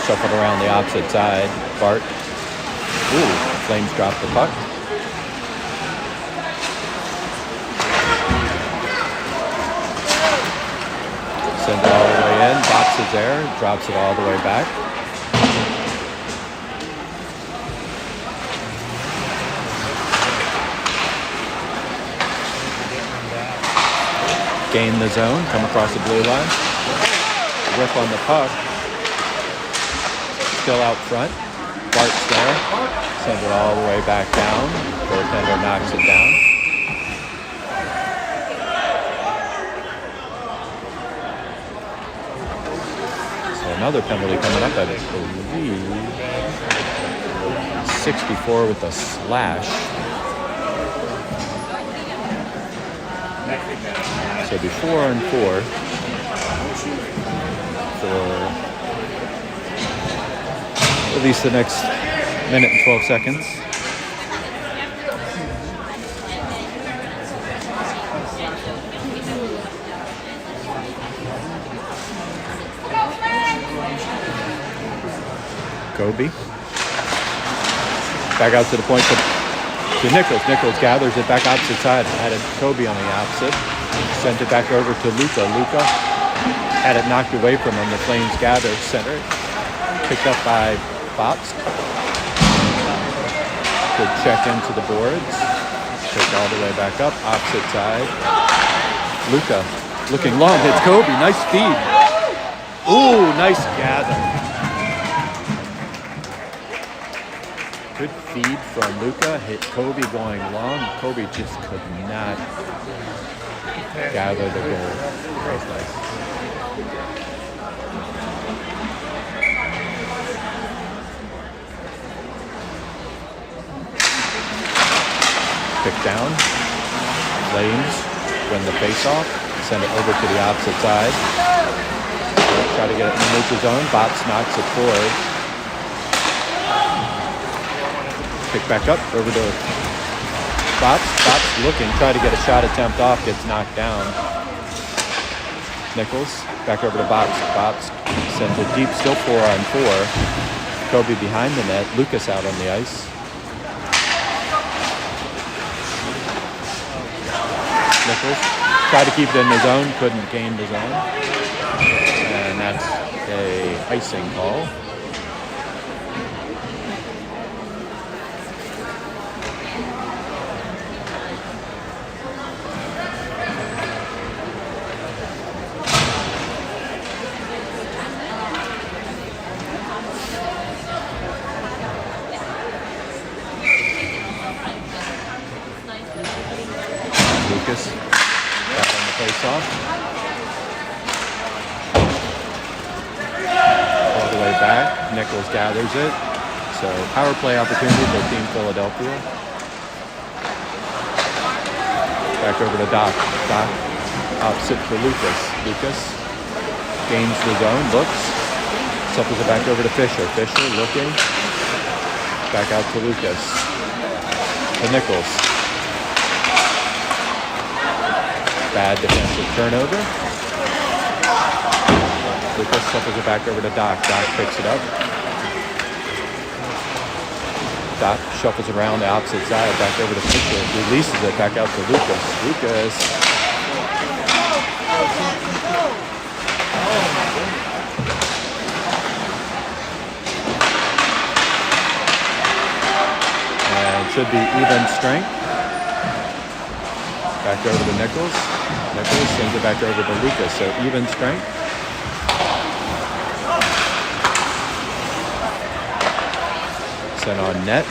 shuffled around the opposite side. Bart. Ooh, Flames drop the puck. Sends it all the way in. Box is there. Drops it all the way back. gain the zone, come across the blue line. Whip on the puck. Still out front. Bart's there. Send it all the way back down. Goaltender knocks it down. So another penalty coming up, I believe. 64 with a slash. So it'll be 4-on-4 for at least the next minute and 12 seconds. Kobe. Back out to the point to Nichols. Nichols gathers it back opposite side. Had it Kobe on the opposite. Sent it back over to Luca. Luca had it knocked away from him. The Flames gather center. Picked up by Bops. Good check into the boards. Picked all the way back up. Opposite side. Luca looking long. Hits Kobe. Nice feed. Ooh, nice gather. Good feed from Luca. Hit Kobe going long. Kobe just could not gather the goal. That was nice. Pick down. Flames win the face-off. Send it over to the opposite side. Try to get it in the neutral zone. Bops knocks it forward. Pick back up, over to Bops. Bops looking, try to get a shot attempt off, gets knocked down. Nichols, back over to Bops. Bops sends it deep, still 4-on-4. Kobe behind the net, Lucas out on the ice. Nichols, tried to keep it in the zone, couldn't gain the zone. And that's a icing call. Lucas got on the face-off. All the way back. Nichols gathers it. So power play opportunity for Team Philadelphia. Back over to Doc. Doc opposite for Lucas. Lucas gains the zone, looks. Suffers it back over to Fisher. Fisher looking. Back out to Lucas. To Nichols. Bad defensive turnover. Lucas shuffles it back over to Doc. Doc picks it up. Doc shuffles around the opposite side, back over to Fisher. Releases it back out to Lucas. Lucas. And should be even strength. Back over to Nichols. Nichols sends it back over to Lucas, so even strength. Sent on net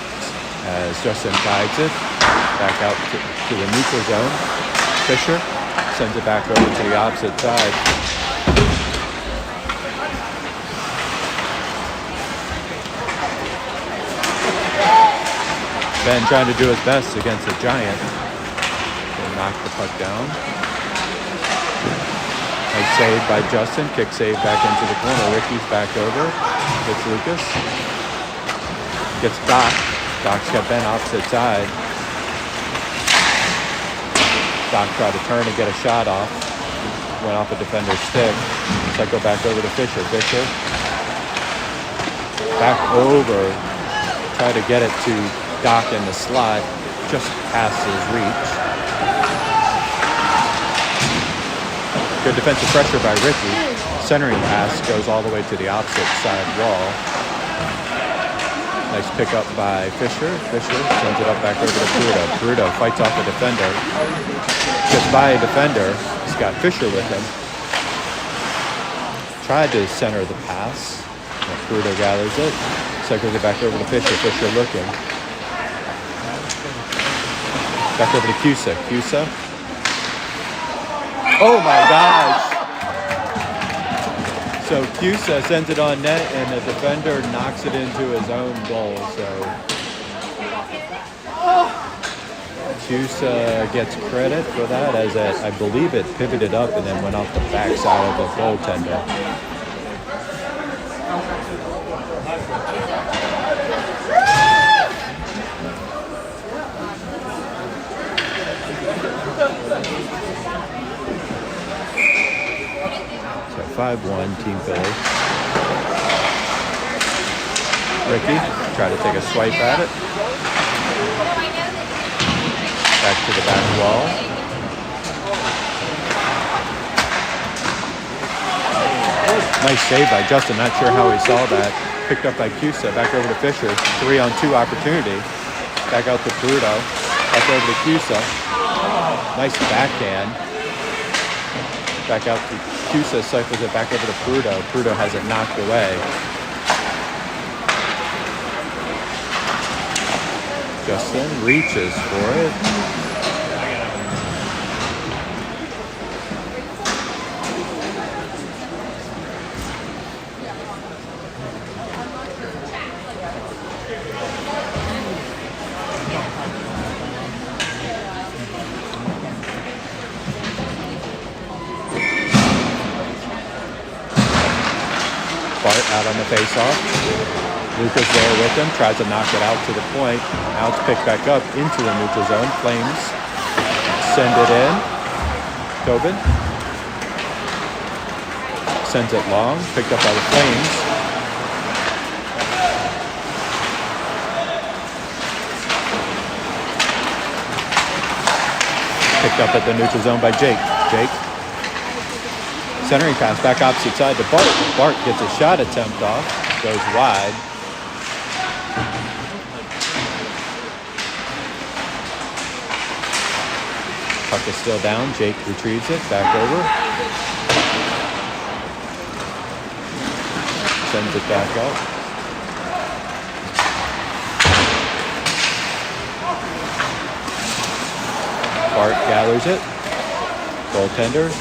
as Justin guides it. Back out to the neutral zone. Fisher sends it back over to the opposite side. Ben trying to do his best against the Giant. Knock the puck down. Nice save by Justin. Kick save back into the corner. Ricky's back over. Gets Lucas. Gets Doc. Doc's got Ben opposite side. Doc tried to turn and get a shot off. Went off a defender's stick. So I go back over to Fisher. Fisher. Back over. Try to get it to Doc in the slot. Just past his reach. Good defensive pressure by Ricky. Centering pass goes all the way to the opposite side wall. Nice pickup by Fisher. Fisher sends it up back over to Peruto. Peruto fights off a defender. Gets by a defender. He's got Fisher with him. Tried to center the pass. Peruto gathers it. Cycles it back over to Fisher. Fisher looking. Back over to Cusa. Cusa. Oh my gosh! So Cusa sends it on net, and the defender knocks it into his own goal. So Cusa gets credit for that, as I believe it pivoted up and then went off the backside of the goaltender. So 5-1, Team Philly. Ricky, try to take a swipe at it. Back to the back wall. Nice save by Justin. Not sure how he saw that. Picked up by Cusa. Back over to Fisher. 3-on-2 opportunity. Back out to Peruto. Back over to Cusa. Nice backhand. Back out to Cusa. Cycles it back over to Peruto. Peruto has it knocked away. Justin reaches for it. Bart out on the face-off. Lucas there with him, tries to knock it out to the point. Now it's picked back up into the neutral zone. Flames send it in. Tobin sends it long, picked up by the Flames. Picked up at the neutral zone by Jake. Jake. Centering pass back opposite side to Bart. Bart gets a shot attempt off, goes wide. Puck is still down. Jake retrieves it. Back over. Sends it back up. Bart gathers it. Goaltender.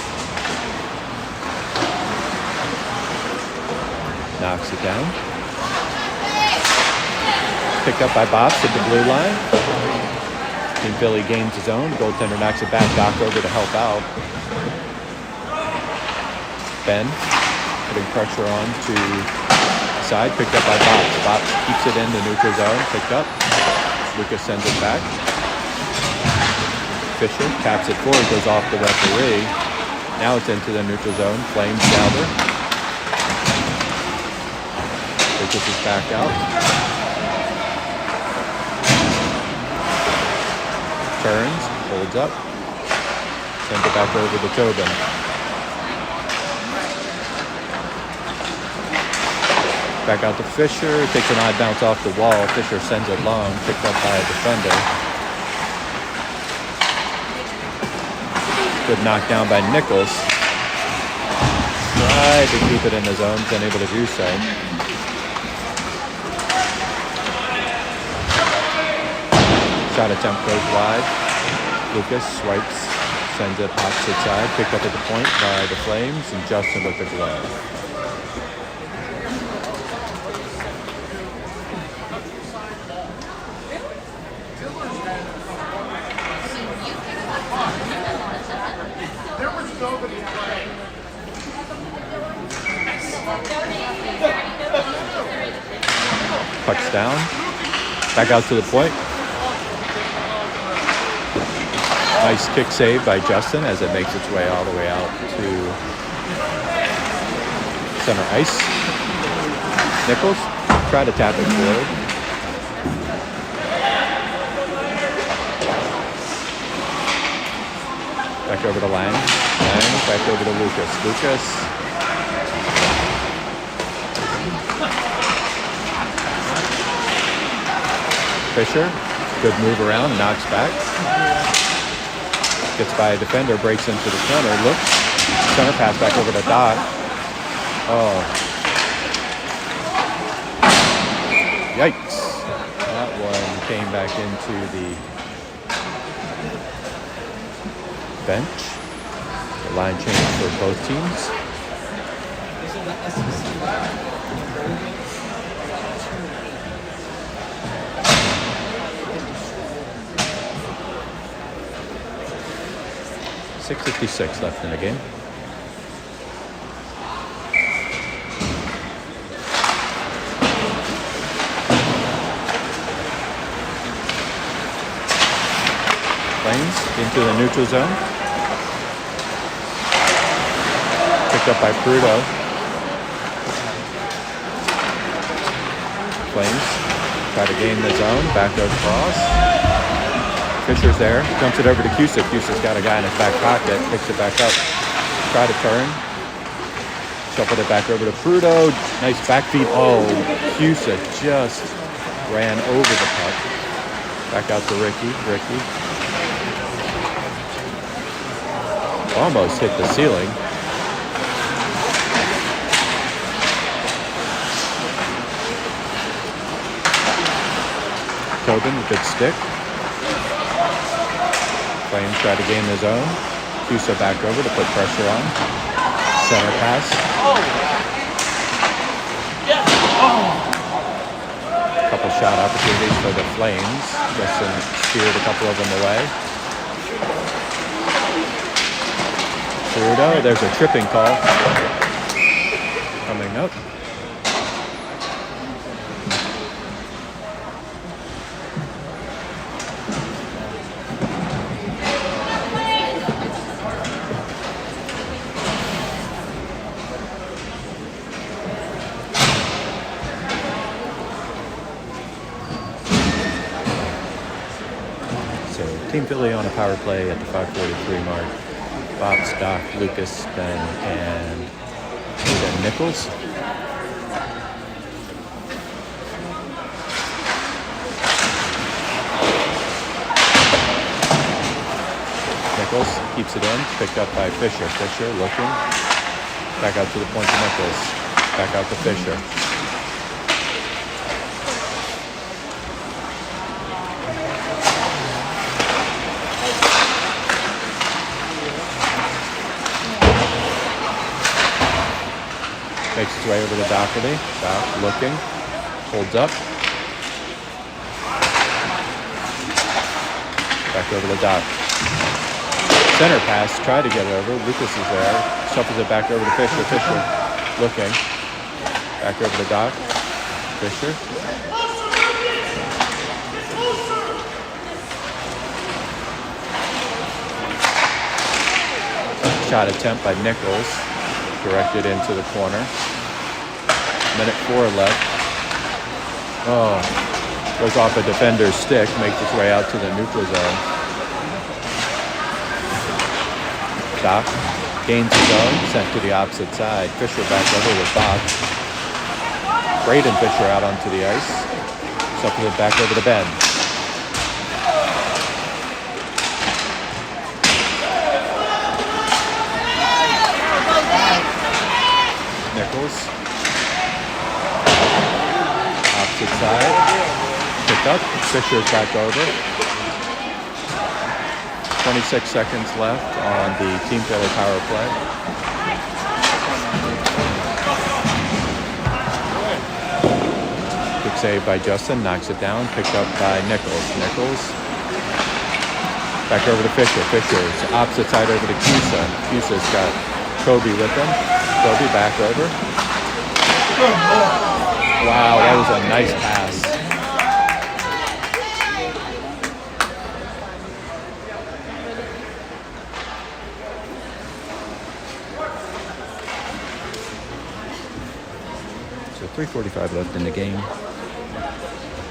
Knocks it down. Picked up by Bops at the blue line. Team Philly gains his own. Goaltender knocks it back. Doc over to help out. Ben putting pressure on to the side. Picked up by Bops. Bops keeps it in the neutral zone. Picked up. Lucas sends it back. Fisher taps it forward. Goes off the referee. Now it's into the neutral zone. Flames gather. Lucas is back out. Turns, holds up, sends it back over to Tobin. Back out to Fisher, takes an odd bounce off the wall. Fisher sends it long, picked up by a defender. Good knockdown by Nichols. Tried to keep it in the zone, unable to do so. Shot attempt goes wide. Lucas swipes, sends it opposite side. Picked up at the point by the Flames, and Justin with the glove. Puck's down. Back out to the point. Nice kick save by Justin as it makes its way all the way out to center ice. Nichols try to tap it forward. Back over to Lang. Lang back over to Lucas. Lucas. Fisher, good move around, knocks back. Gets by a defender, breaks into the corner, looks. Center pass back over to Doc. Oh. Yikes. That one came back into the bench. The line change for both teams. 6:56 left in the game. Flames into the neutral zone. Picked up by Prudo. Flames try to gain the zone. Back goes Cross. Fisher's there. Dumps it over to Cusick. Cusick's got a guy in his back pocket. Picks it back up. Try to turn. Shuffled it back over to Prudo. Nice back feed. Oh, Cusick just ran over the puck. Back out to Ricky. Ricky almost hit the ceiling. Tobin, good stick. Flames try to gain the zone. Cusa back over to put pressure on. Center pass. Couple shot opportunities for the Flames. Justin steered a couple of them away. Prudo, there's a tripping call. Coming up. Team Philly on a power play at the 5:43 mark. Bob's, Doc, Lucas, Ben, and Nichols. Nichols keeps it in, picked up by Fisher. Fisher looking. Back out to the point to Nichols. Back out to Fisher. Makes his way over to Doherty. Doc looking. Holds up. Back over to Doc. Center pass. Tried to get it over. Lucas is there. Shuffles it back over to Fisher. Fisher looking. Back over to Doc. Fisher. Shot attempt by Nichols. Directed into the corner. Minute 4 left. Oh, goes off a defender's stick, makes its way out to the neutral zone. Doc gains his own, sent to the opposite side. Fisher back over with Doc. Braden Fisher out onto the ice. Shuffles it back over to Ben. Nichols. Opposite side. Picked up. Fisher's back over. 26 seconds left on the Team Philly power play. Good save by Justin. Knocks it down. Picked up by Nichols. Nichols. Back over to Fisher. Fisher's opposite side over to Cusa. Cusa's got Kobe with him. Kobe back over. Wow, that was a nice pass. So 3:45 left in the game.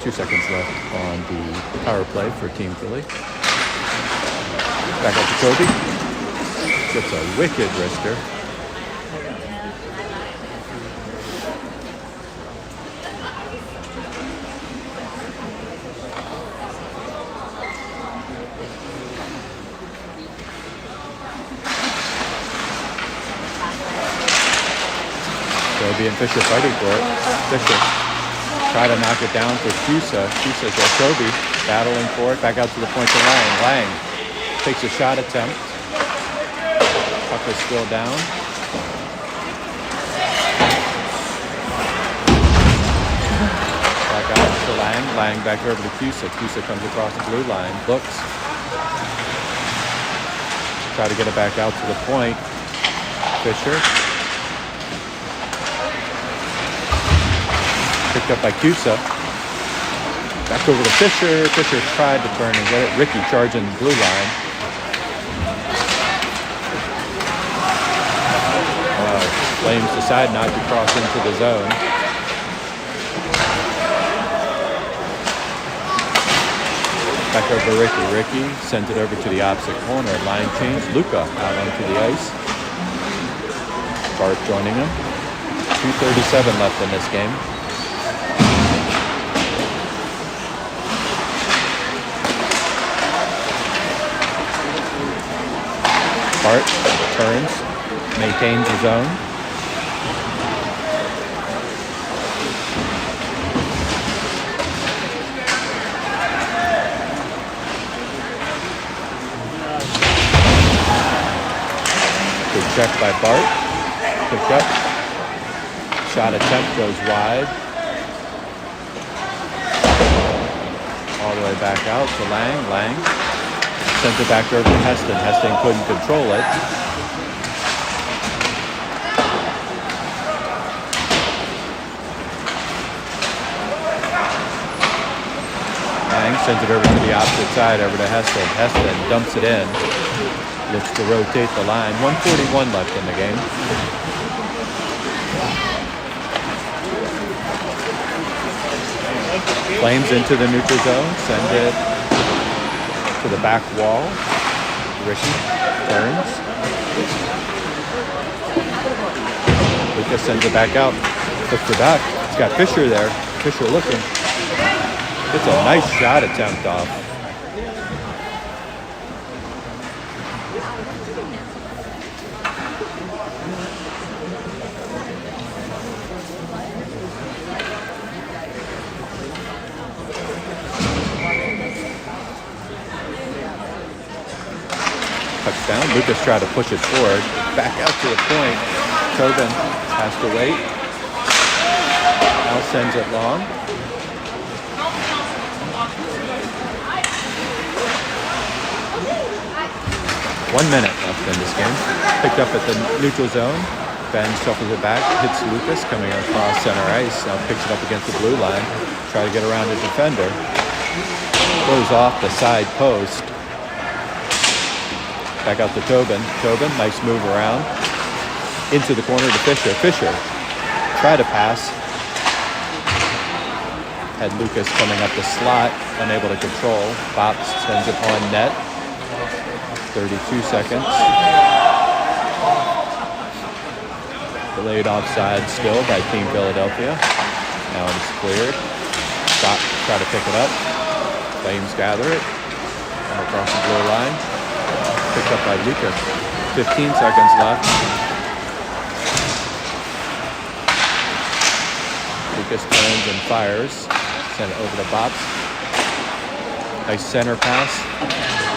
2 seconds left on the power play for Team Philly. Back up to Kobe. Gets a wicked wrister. Toby and Fisher fighting for it. Fisher try to knock it down for Cusa. Cusa's got Toby battling for it. Back out to the point to Lang. Lang takes a shot attempt. Puck is still down. Back out to Lang. Lang back over to Cusa. Cusa comes across the blue line. Looks. Try to get it back out to the point. Fisher. Picked up by Cusa. Back over to Fisher. Fisher tried to turn and get it. Ricky charging the blue line. Flames decide not to cross into the zone. Back over to Ricky. Ricky sends it over to the opposite corner. Line change. Luca out onto the ice. Bart joining him. 2:37 left in this game. Bart turns, maintains his zone. Good check by Bart. Picked up. Shot attempt goes wide. All the way back out to Lang. Lang sends it back over to Heston. Heston couldn't control it. Lang sends it over to the opposite side, over to Heston. Heston dumps it in. Looks to rotate the line. 1:41 left in the game. Flames into the neutral zone. Send it to the back wall. Ricky turns. Lucas sends it back out. Looks it back. It's got Fisher there. Fisher looking. It's a nice shot attempt off. Touchdown. Lucas tried to push it forward. Back out to the point. Tobin has to wait. Now sends it long. One minute left in this game. Picked up at the neutral zone. Ben shuffles it back. Hits Lucas coming across center ice. Now picks it up against the blue line. Try to get around the defender. Goes off the side post. Back out to Tobin. Tobin, nice move around. Into the corner to Fisher. Fisher, try to pass. Had Lucas coming up the slot, unable to control. Bops sends it on net. 32 seconds. Delayed offside still by Team Philadelphia. Now it's cleared. Stop, try to pick it up. Flames gather it. Come across the blue line. Picked up by Lucas. 15 seconds left. Lucas turns and fires. Send it over to Bops. Nice center pass.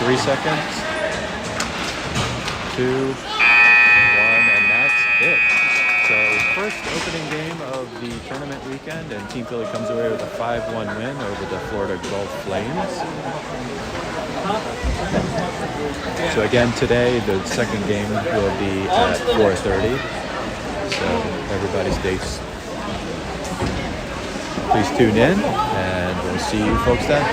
3 seconds. 2, 1, and that's it. So first opening game of the tournament weekend, and Team Philly comes away with a 5-1 win over the Florida Gulf Flames. So again today, the second game will be at 4:30. So everybody please tune in, and we'll see you folks then.